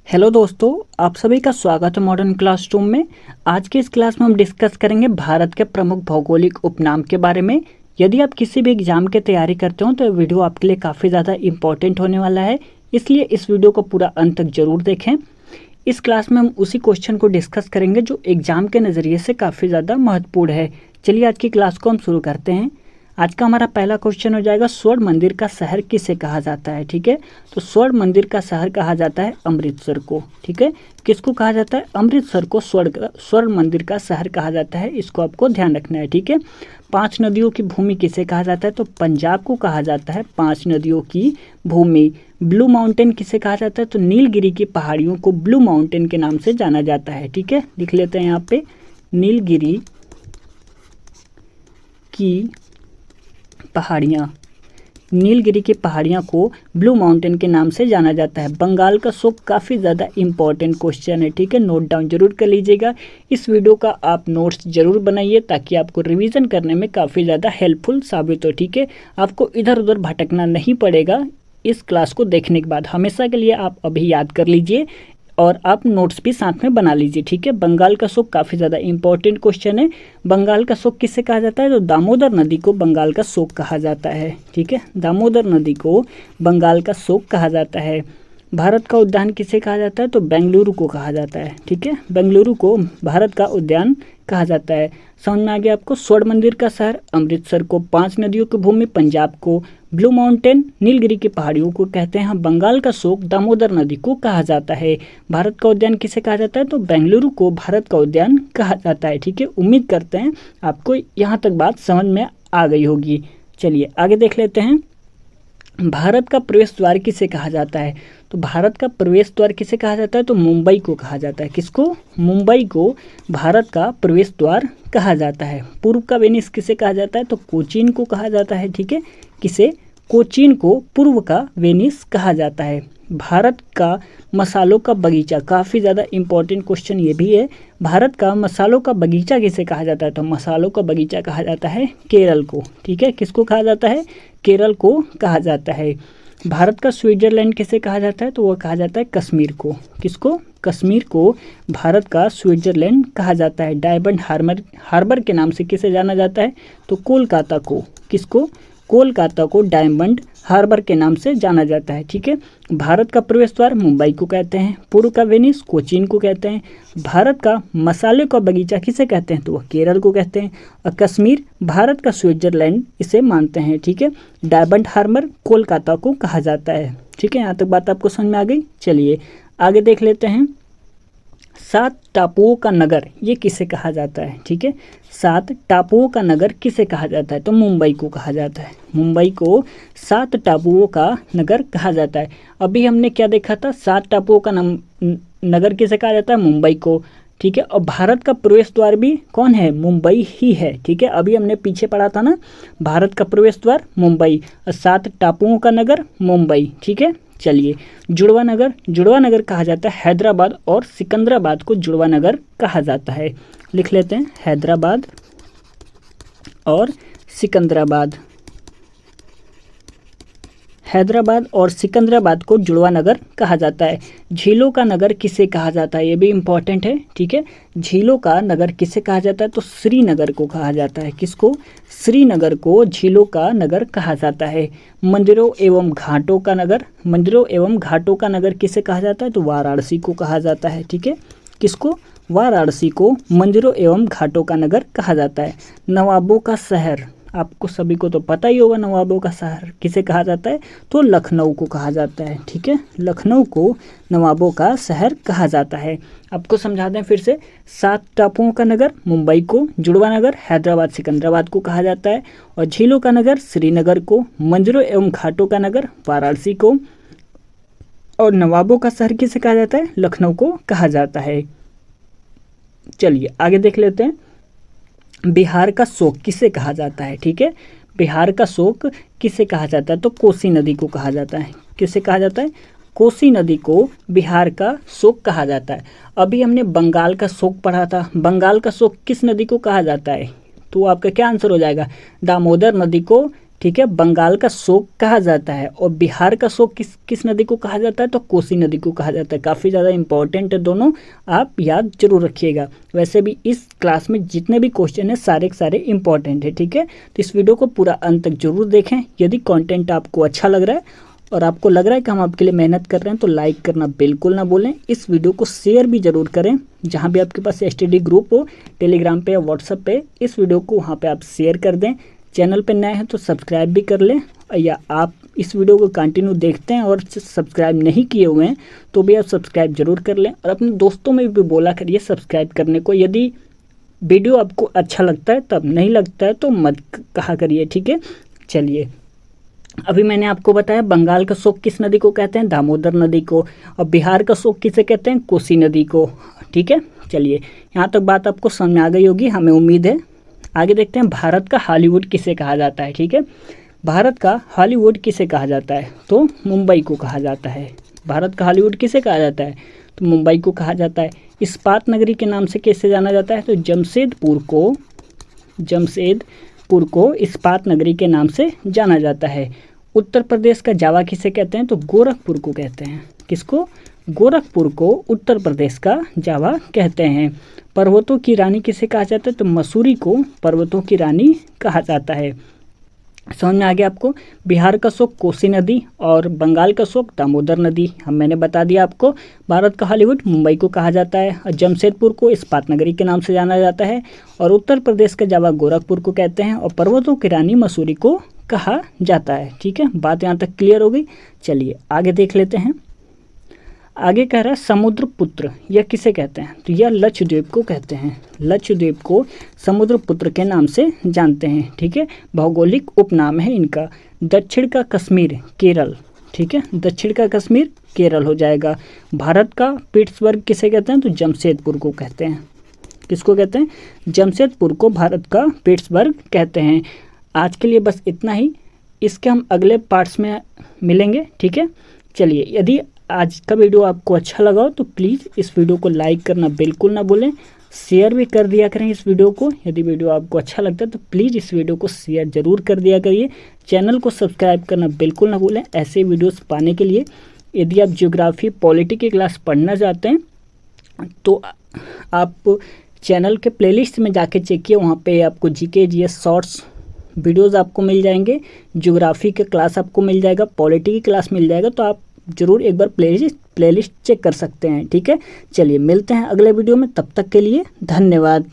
Hello दोस्तों, आप सभी का स्वागत है मॉडर्न क्लासरूम में। आज के इस क्लास में हम डिस्कस करेंगे भारत के प्रमुख भौगोलिक उपनाम के बारे में। यदि आप किसी भी एग्जाम की तैयारी करते हो तो ये वीडियो आपके लिए काफ़ी ज़्यादा इम्पोर्टेंट होने वाला है, इसलिए इस वीडियो को पूरा अंत तक जरूर देखें। इस क्लास में हम उसी क्वेश्चन को डिस्कस करेंगे जो एग्जाम के नज़रिए से काफ़ी ज़्यादा महत्वपूर्ण है। चलिए आज की क्लास को हम शुरू करते हैं। आज का हमारा पहला क्वेश्चन हो जाएगा, स्वर्ण मंदिर का शहर किसे कहा जाता है। ठीक है, तो स्वर्ण मंदिर का शहर कहा जाता है अमृतसर को। ठीक है, किसको कहा जाता है? अमृतसर को स्वर्ण मंदिर का शहर कहा जाता है, इसको आपको ध्यान रखना है। ठीक है, 5 नदियों की भूमि किसे कहा जाता है? तो पंजाब को कहा जाता है 5 नदियों की भूमि। ब्लू माउंटेन किसे कहा जाता है? तो नीलगिरी की पहाड़ियों को ब्लू माउंटेन के नाम से जाना जाता है। ठीक है, लिख लेते हैं यहाँ पे, नीलगिरी की पहाड़ियाँ, नीलगिरी की पहाड़ियाँ को ब्लू माउंटेन के नाम से जाना जाता है। बंगाल का शोक काफ़ी ज़्यादा इंपॉर्टेंट क्वेश्चन है। ठीक है, नोट डाउन जरूर कर लीजिएगा। इस वीडियो का आप नोट्स जरूर बनाइए ताकि आपको रिवीजन करने में काफ़ी ज़्यादा हेल्पफुल साबित हो। ठीक है, आपको इधर उधर भटकना नहीं पड़ेगा। इस क्लास को देखने के बाद हमेशा के लिए आप अभी याद कर लीजिए और आप नोट्स भी साथ में बना लीजिए। ठीक है, बंगाल का शोक काफ़ी ज़्यादा इंपॉर्टेंट क्वेश्चन है। बंगाल का शोक किसे कहा जाता है? तो दामोदर नदी को बंगाल का शोक कहा जाता है। ठीक है, दामोदर नदी को बंगाल का शोक कहा जाता है। भारत का उद्यान किसे कहा जाता है? तो बेंगलुरु को कहा जाता है। ठीक है, बेंगलुरु को भारत का उद्यान कहा जाता है। समझ में आ गया आपको? स्वर्ण मंदिर का शहर अमृतसर को, 5 नदियों की भूमि पंजाब को, ब्लू माउंटेन नीलगिरी की पहाड़ियों को कहते हैं। बंगाल का शोक दामोदर नदी को कहा जाता है। भारत का उद्यान किसे कहा जाता है? तो बेंगलुरु को भारत का उद्यान कहा जाता है। ठीक है, उम्मीद करते हैं आपको यहाँ तक बात समझ में आ गई होगी। चलिए आगे देख लेते हैं। भारत का प्रवेश द्वार किसे कहा जाता है? तो भारत का प्रवेश द्वार किसे कहा जाता है? तो मुंबई को कहा जाता है। किसको? मुंबई को भारत का प्रवेश द्वार कहा जाता है। पूर्व का वेनिस किसे कहा जाता है? तो कोचीन को कहा जाता है। ठीक है, किसे? कोचीन को पूर्व का वेनिस कहा जाता है। भारत का मसालों का बगीचा, काफ़ी ज़्यादा इंपॉर्टेंट क्वेश्चन ये भी है। भारत का मसालों का बगीचा किसे कहा जाता है? तो मसालों का बगीचा कहा जाता है केरल को। ठीक है, किसको कहा जाता है? केरल को कहा जाता है। भारत का स्विट्जरलैंड किसे कहा जाता है? तो वह कहा जाता है कश्मीर को। किसको? कश्मीर को भारत का स्विट्जरलैंड कहा जाता है। डायमंड हार्बर के नाम से किसे जाना जाता है? तो कोलकाता को। किसको? कोलकाता को डायमंड हार्बर के नाम से जाना जाता है। ठीक है, भारत का प्रवेश द्वार मुंबई को कहते हैं। पूर्व का वेनिस कोचीन को कहते हैं। भारत का मसाले का बगीचा किसे कहते हैं? तो वह केरल को कहते हैं। और कश्मीर भारत का स्विट्जरलैंड इसे मानते हैं। ठीक है, डायमंड हार्बर कोलकाता को कहा जाता है। ठीक है, यहाँ तक बात आपको समझ में आ गई। चलिए आगे देख लेते हैं। 7 टापुओं का नगर ये किसे कहा जाता है? ठीक है, 7 टापुओं का नगर किसे कहा जाता है? तो मुंबई को कहा जाता है। मुंबई को 7 टापुओं का नगर कहा जाता है। अभी हमने क्या देखा था? 7 टापुओं का नगर किसे कहा जाता है? मुंबई को। ठीक है, और भारत का प्रवेश द्वार भी कौन है? मुंबई ही है। ठीक है, अभी हमने पीछे पढ़ा था ना, भारत का प्रवेश द्वार मुंबई और 7 टापुओं का नगर मुंबई। ठीक है, चलिए जुड़वा नगर कहा जाता है हैदराबाद और सिकंदराबाद को जुड़वा नगर कहा जाता है। लिख लेते हैं, हैदराबाद और सिकंदराबाद। हैदराबाद और सिकंदराबाद को जुड़वा नगर कहा जाता है। झीलों का नगर किसे कहा जाता है? ये भी इंपॉर्टेंट है। ठीक है, झीलों का नगर किसे कहा जाता है? तो श्रीनगर को कहा जाता है। किसको? श्रीनगर को झीलों का नगर कहा जाता है। मंदिरों एवं घाटों का नगर किसे कहा जाता है? तो वाराणसी को कहा जाता है। ठीक है, किसको? वाराणसी को मंदिरों एवं घाटों का नगर कहा जाता है। नवाबों का शहर, आपको सभी को तो पता ही होगा, नवाबों का शहर किसे कहा जाता है? तो लखनऊ को कहा जाता है। ठीक है, लखनऊ को नवाबों का शहर कहा जाता है। आपको समझा दें फिर से, 7 टापुओं का नगर मुंबई को, जुड़वा नगर हैदराबाद सिकंदराबाद को कहा जाता है, और झीलों का नगर श्रीनगर को, मंदिरों एवं घाटों का नगर वाराणसी को, और नवाबों का शहर किसे कहा जाता है? लखनऊ को कहा जाता है। चलिए आगे देख लेते हैं। बिहार का शोक किसे कहा जाता है? ठीक है, बिहार का शोक किसे कहा जाता है? तो कोसी नदी को कहा जाता है। किसे कहा जाता है? कोसी नदी को बिहार का शोक कहा जाता है। अभी हमने बंगाल का शोक पढ़ा था। बंगाल का शोक किस नदी को कहा जाता है? तो आपका क्या आंसर हो जाएगा? दामोदर नदी को ठीक है, बंगाल का शोक कहा जाता है और बिहार का शोक किस नदी को कहा जाता है, तो कोसी नदी को कहा जाता है। काफ़ी ज़्यादा इंपॉर्टेंट है दोनों, आप याद जरूर रखिएगा। वैसे भी इस क्लास में जितने भी क्वेश्चन हैं सारे के सारे इंपॉर्टेंट है, ठीक है। तो इस वीडियो को पूरा अंत तक जरूर देखें। यदि कंटेंट आपको अच्छा लग रहा है और आपको लग रहा है कि हम आपके लिए मेहनत कर रहे हैं तो लाइक करना बिल्कुल ना भूलें। इस वीडियो को शेयर भी जरूर करें, जहां भी आपके पास स्टडी ग्रुप हो, टेलीग्राम पे या व्हाट्सएप पे, इस वीडियो को वहां पे आप शेयर कर दें। चैनल पे नए हैं तो सब्सक्राइब भी कर लें, या आप इस वीडियो को कंटिन्यू देखते हैं और सब्सक्राइब नहीं किए हुए हैं तो भी आप सब्सक्राइब जरूर कर लें। और अपने दोस्तों में भी बोला करिए सब्सक्राइब करने को, यदि वीडियो आपको अच्छा लगता है तब, नहीं लगता है तो मत कहा करिए, ठीक है। चलिए, अभी मैंने आपको बताया बंगाल का शोक किस नदी को कहते हैं, दामोदर नदी को, और बिहार का शोक किसे कहते हैं, कोसी नदी को, ठीक है। चलिए, यहाँ तक बात आपको समझ में आ गई होगी, हमें उम्मीद है। आगे देखते हैं, भारत का हॉलीवुड किसे कहा जाता है, ठीक है। भारत का हॉलीवुड किसे कहा जाता है, तो मुंबई को कहा जाता है। भारत का हॉलीवुड किसे कहा जाता है, तो मुंबई को कहा जाता है। इस्पात नगरी के नाम से कैसे जाना जाता है, तो जमशेदपुर को इस्पात नगरी के नाम से जाना जाता है। उत्तर प्रदेश का जावा किसे कहते हैं, तो गोरखपुर को कहते हैं। किसको, गोरखपुर को उत्तर प्रदेश का जावा कहते हैं। पर्वतों की रानी किसे कहा जाता है, तो मसूरी को पर्वतों की रानी कहा जाता है। समझ में आ गया आपको। बिहार का शोक कोसी नदी और बंगाल का शोक दामोदर नदी, मैंने बता दिया आपको। भारत का हॉलीवुड मुंबई को कहा जाता है, और जमशेदपुर को इस्पात नगरी के नाम से जाना जाता है, और उत्तर प्रदेश का जावा गोरखपुर को कहते हैं, और पर्वतों की रानी मसूरी को कहा जाता है, ठीक है। बात यहाँ तक क्लियर हो गई। चलिए आगे देख लेते हैं। आगे कह रहा है समुद्रपुत्र, यह किसे कहते हैं, तो यह लक्षद्वीप को कहते हैं। लक्षद्वीप को समुद्रपुत्र के नाम से जानते हैं, ठीक है। भौगोलिक उपनाम है इनका। दक्षिण का कश्मीर केरल, ठीक है, दक्षिण का कश्मीर केरल हो जाएगा। भारत का पिट्सबर्ग किसे कहते हैं, तो जमशेदपुर को कहते हैं। किसको कहते हैं, जमशेदपुर को भारत का पिट्सबर्ग कहते हैं। आज के लिए बस इतना ही, इसके हम अगले पार्ट्स में मिलेंगे, ठीक है। चलिए, यदि आज का वीडियो आपको अच्छा लगा हो तो प्लीज़ इस वीडियो को लाइक करना बिल्कुल ना भूलें, शेयर भी कर दिया करें इस वीडियो को। यदि वीडियो आपको अच्छा लगता है तो प्लीज़ इस वीडियो को शेयर जरूर कर दिया करिए। चैनल को सब्सक्राइब करना बिल्कुल ना भूलें ऐसे वीडियोस पाने के लिए। यदि आप ज्योग्राफी पॉलिटी की क्लास पढ़ना चाहते हैं तो आप चैनल के प्लेलिस्ट में जाके चेक किए, वहाँ पे आपको जीके जीएस शॉर्ट्स वीडियोज़ आपको मिल जाएंगे, ज्योग्राफी का क्लास आपको मिल जाएगा, पॉलिटी की क्लास मिल जाएगा। तो आप जरूर एक बार प्लेलिस्ट चेक कर सकते हैं, ठीक है। चलिए मिलते हैं अगले वीडियो में, तब तक के लिए धन्यवाद।